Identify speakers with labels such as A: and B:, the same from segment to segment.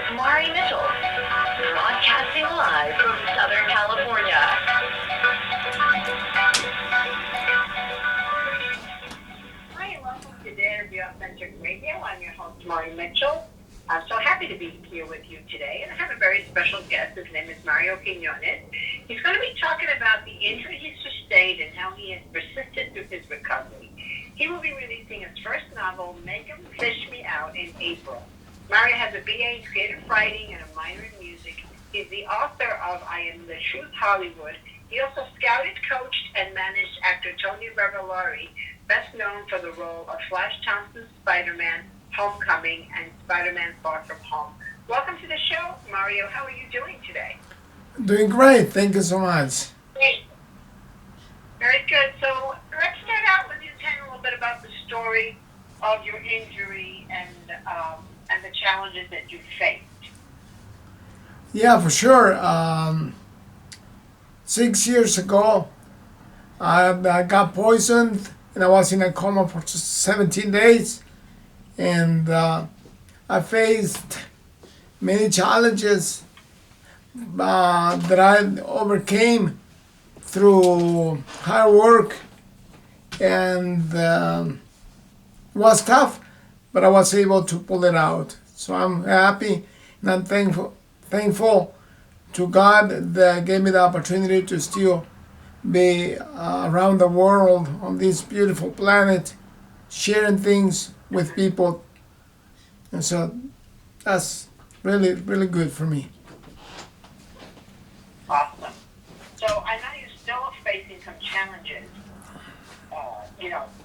A: Mari Mitchell, broadcasting live from Southern California. Hi, and welcome to Dare Be Authentic Radio. I'm your host, Mari Mitchell. I'm so happy to be here with you today, and I have a very special guest. His name is Mario Quiñones. He's going to be talking about the injury he sustained and how he has persisted through his recovery. He will be releasing his first novel, MegAm, Fish Me Out, in April. Mario has a BA in creative writing and a minor in music. He's the author of I Am the Truth Hollywood. He also scouted, coached, and managed actor Tony Revolori, best known for the role of Flash Thompson's Spider-Man, Homecoming, and Spider-Man Far From Home. Welcome to the show, Mario. How are you doing today?
B: Doing great. Thank you so much.
A: Great. Very good. So let's start out with you telling a little bit about the story of your injury and the challenges that you faced.
B: Yeah, for sure. 6 years ago, I got poisoned and I was in a coma for 17 days. And I faced many challenges that I overcame through hard work, and it was tough, but I was able to pull it out. So I'm happy and I'm thankful to God that gave me the opportunity to still be around the world on this beautiful planet, sharing things with people. And so that's really, really good for me.
A: Awesome. So I know you're still facing some challenges,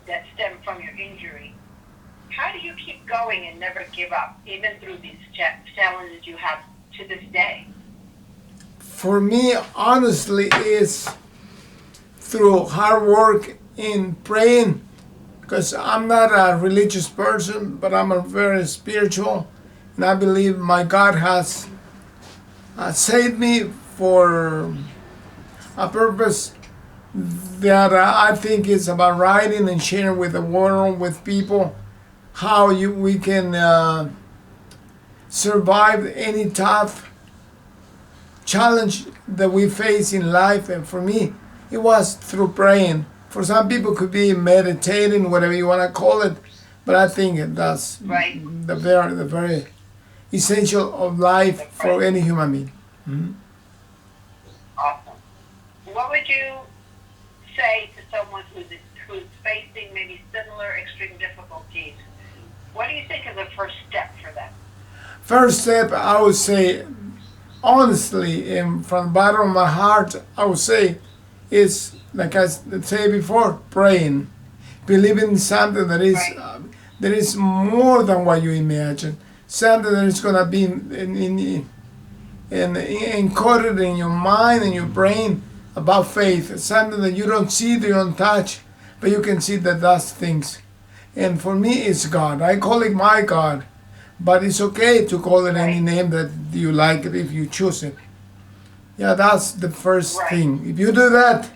A: that stem from your injury. How do you keep going and never give up, even through these challenges you have to this day?
B: For me, honestly, is through hard work in praying, because I'm not a religious person, but I'm a very spiritual, and I believe my God has saved me for a purpose that I think is about writing and sharing with the world, with people, how we can survive any tough challenge that we face in life. And for me, it was through praying. For some people, it could be meditating, whatever you want to call it, but I think that's
A: right.
B: the very essential of life for any human being. Mm-hmm.
A: Awesome. What would you say to someone who's facing maybe similar extreme difficulties? What do you think is the first step for them?
B: First step, I would say, honestly, and from the bottom of my heart, I would say, is, like I said before, praying, believing in something that is more than what you imagine, something that is going to be encoded in your mind and your brain about faith, something that you don't see, that you don't touch, but you can see that does things. And for me, it's God. I call it my God, but it's okay to call it any name that you like it if you choose it. Yeah, that's the first thing. If you do that,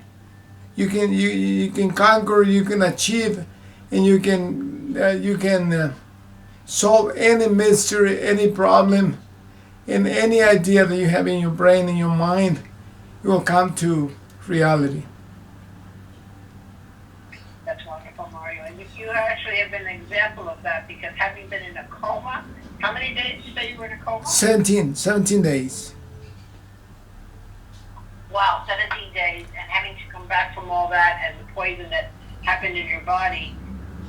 B: you can conquer, you can achieve, and you can solve any mystery, any problem, and any idea that you have in your brain, in your mind, it will come to reality.
A: That's wonderful, Mario. And you actually have been an example of that, because having been in a coma, how many days did you say you were in a coma?
B: 17 days.
A: Wow, 17 days, and having to come back from all that and the poison that happened in your body,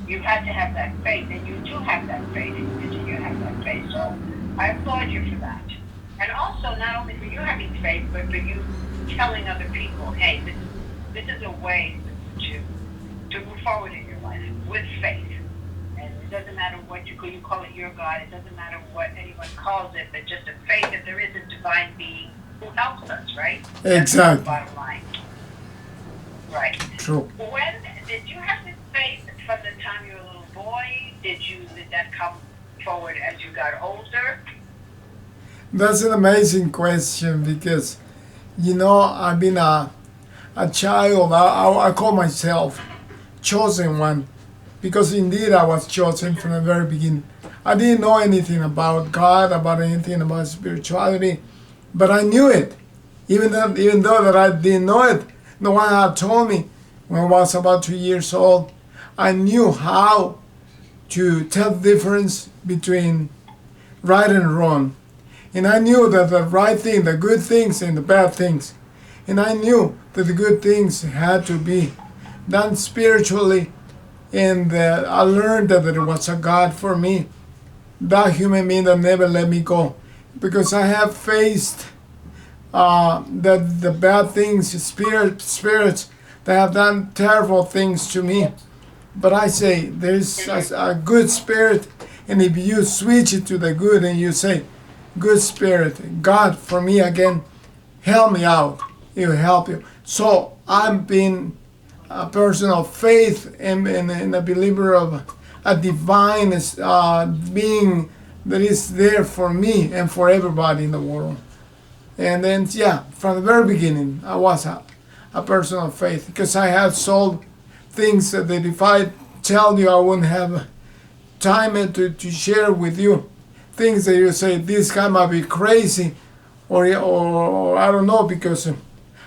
A: you had to have that faith, and you do have that faith, and you continue to have that faith. So I applaud you for that. And also, not only for you having faith, but for you telling other people, hey, this is a way to move forward in your life with faith. And it doesn't matter what you call it your God, it doesn't matter what anyone calls it, but just a faith that there is a divine being who helps us, right?
B: Exactly.
A: That's the bottom line. Right.
B: True.
A: When did you have this faith from the time you were a little boy? Did that come forward as you got older?
B: That's an amazing question, because, I've been a child. I call myself chosen one, because indeed I was chosen from the very beginning. I didn't know anything about God, about anything about spirituality, but I knew it. Even though that I didn't know it, no one had told me when I was about 2 years old. I knew how to tell the difference between right and wrong. And I knew that the right thing, the good things and the bad things. And I knew that the good things had to be done spiritually. And I learned that there was a God for me, that human being that never let me go. Because I have faced the bad things, spirits that have done terrible things to me. But I say there's a good spirit, and if you switch it to the good and you say, good spirit, God for me again, help me out, He will help you. So I'm being a person of faith and a believer of a divine being that is there for me and for everybody in the world. And then, yeah, from the very beginning, I was a person of faith because I had sold things that if I tell you, I wouldn't have time to share with you. Things that you say, this guy might be crazy, or I don't know, because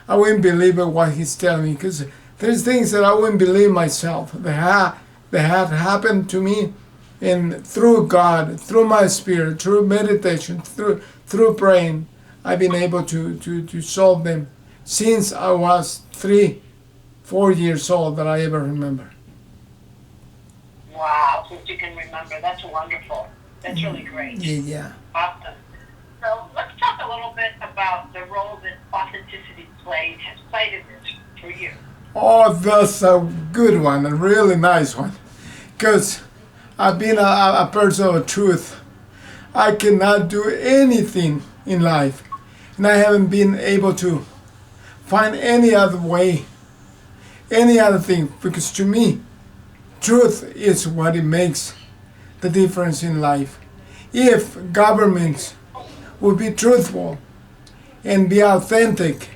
B: I wouldn't believe what he's telling me. Because there's things that I wouldn't believe myself that had happened to me, and through God, through my spirit, through meditation, through praying, I've been able to solve them since I was 3-4 years old that I ever remember.
A: Wow, since you can remember, that's wonderful. That's really great.
B: Yeah.
A: Awesome. So let's talk a little bit about the role that authenticity has played in this for you.
B: Oh, that's a good one, a really nice one. Because I've been a person of truth. I cannot do anything in life, and I haven't been able to find any other way, any other thing, because to me, truth is what it makes the difference in life. If governments would be truthful and be authentic,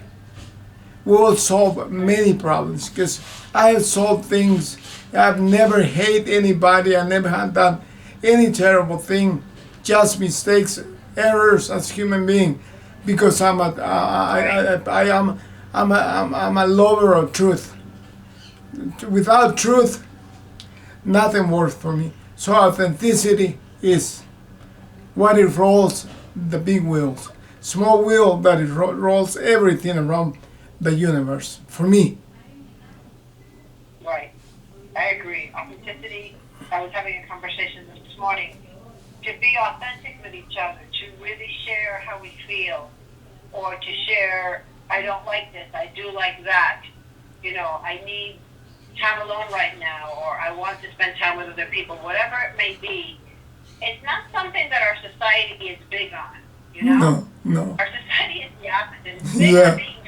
B: we will solve many problems. Because I have solved things. I've never hated anybody. I never had done any terrible thing. Just mistakes, errors as human being. Because I'm a lover of truth. Without truth, nothing works for me. So authenticity is what it rolls the big wheels. Small wheel that it rolls everything around the universe. For me.
A: Right. I agree. Authenticity. I was having a conversation this morning. To be authentic with each other, to really share how we feel, or to share, I don't like this, I do like that. I need time alone right now, or I want to spend time with other people, whatever it may be. It's not something that our society is big on,
B: No.
A: Our society is the opposite. It's big on being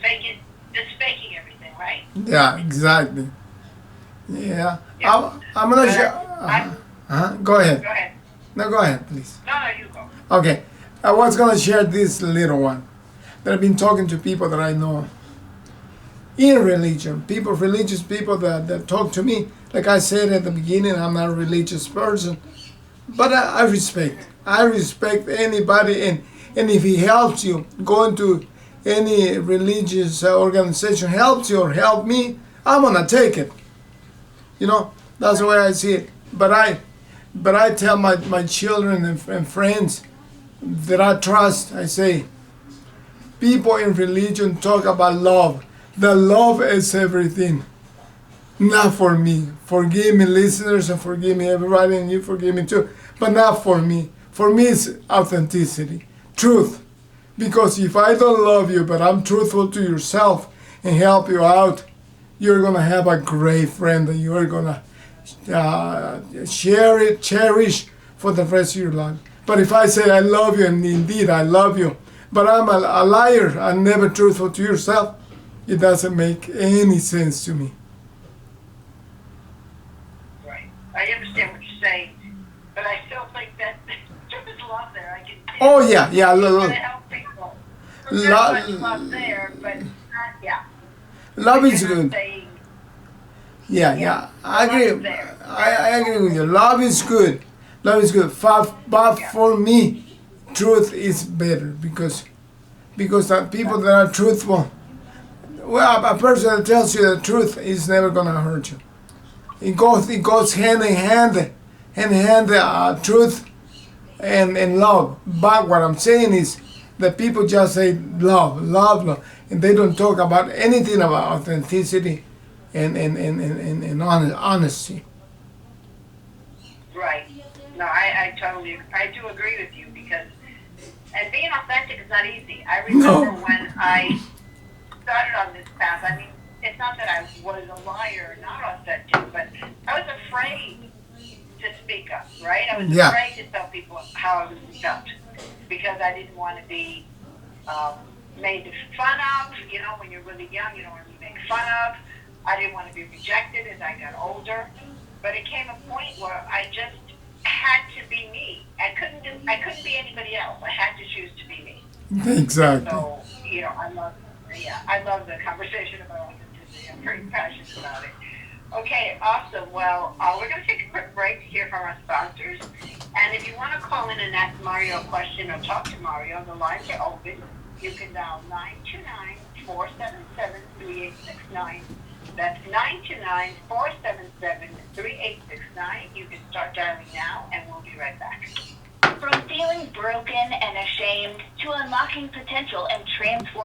A: fake, and just faking everything, right?
B: Yeah, exactly. Yeah. I'm gonna share. Go ahead.
A: Go ahead.
B: No, go ahead, please.
A: No, you go.
B: Okay. I was gonna share this little one that I've been talking to people that I know in religion, religious people that talk to me. Like I said at the beginning, I'm not a religious person, but I respect. I respect anybody, and if he helps you, going to any religious organization helps you or help me, I'm gonna take it. That's the way I see it. But I tell my children and friends that I trust, I say, people in religion talk about love. The love is everything. Not for me. Forgive me, listeners, and forgive me, everybody, and you forgive me too. But not for me. For me, it's authenticity, truth. Because if I don't love you, but I'm truthful to yourself and help you out, you're going to have a great friend, and you're going to share it, cherish for the rest of your life. But if I say I love you, and indeed I love you, but I'm a liar, I'm never truthful to yourself, it doesn't make any sense to me.
A: Right. I understand what you're saying, but I still think that there is love there. I can see
B: Oh, yeah.
A: to help people. There's much love there, but yeah.
B: Love is
A: You're not
B: good.
A: saying,
B: Yeah. I agree. I agree with you. Love is good. love is good. But for me, truth is better because people that are truthful, well, a person that tells you the truth is never gonna hurt you. It goes hand in hand, truth and love. But what I'm saying is that people just say love, and they don't talk about anything about authenticity and honesty.
A: Right. No, I do agree with you because, and being authentic is not easy. I remember
B: No.
A: when I started on this path. I mean, it's not that I was a liar or not authentic, but I was afraid to speak up, right? I was
B: Yeah.
A: afraid to tell people how I was felt because I didn't want to be made fun of. You know, when you're really young, you don't want to be made fun of. I didn't want to be rejected as I got older. But it came a point where I just had to be me. I couldn't be anybody else. I had to choose to be me.
B: Exactly.
A: So, you know, I love the conversation about authenticity. I'm very passionate about it. Okay, awesome. Well, we're going to take a quick break to hear from our sponsors. And if you want to call in and ask Mario a question or talk to Mario, the lines are open. You can dial 929-477-3869. That's 929-477-3869. You can start dialing now, and we'll be right back. From feeling broken and ashamed to unlocking potential and transforming.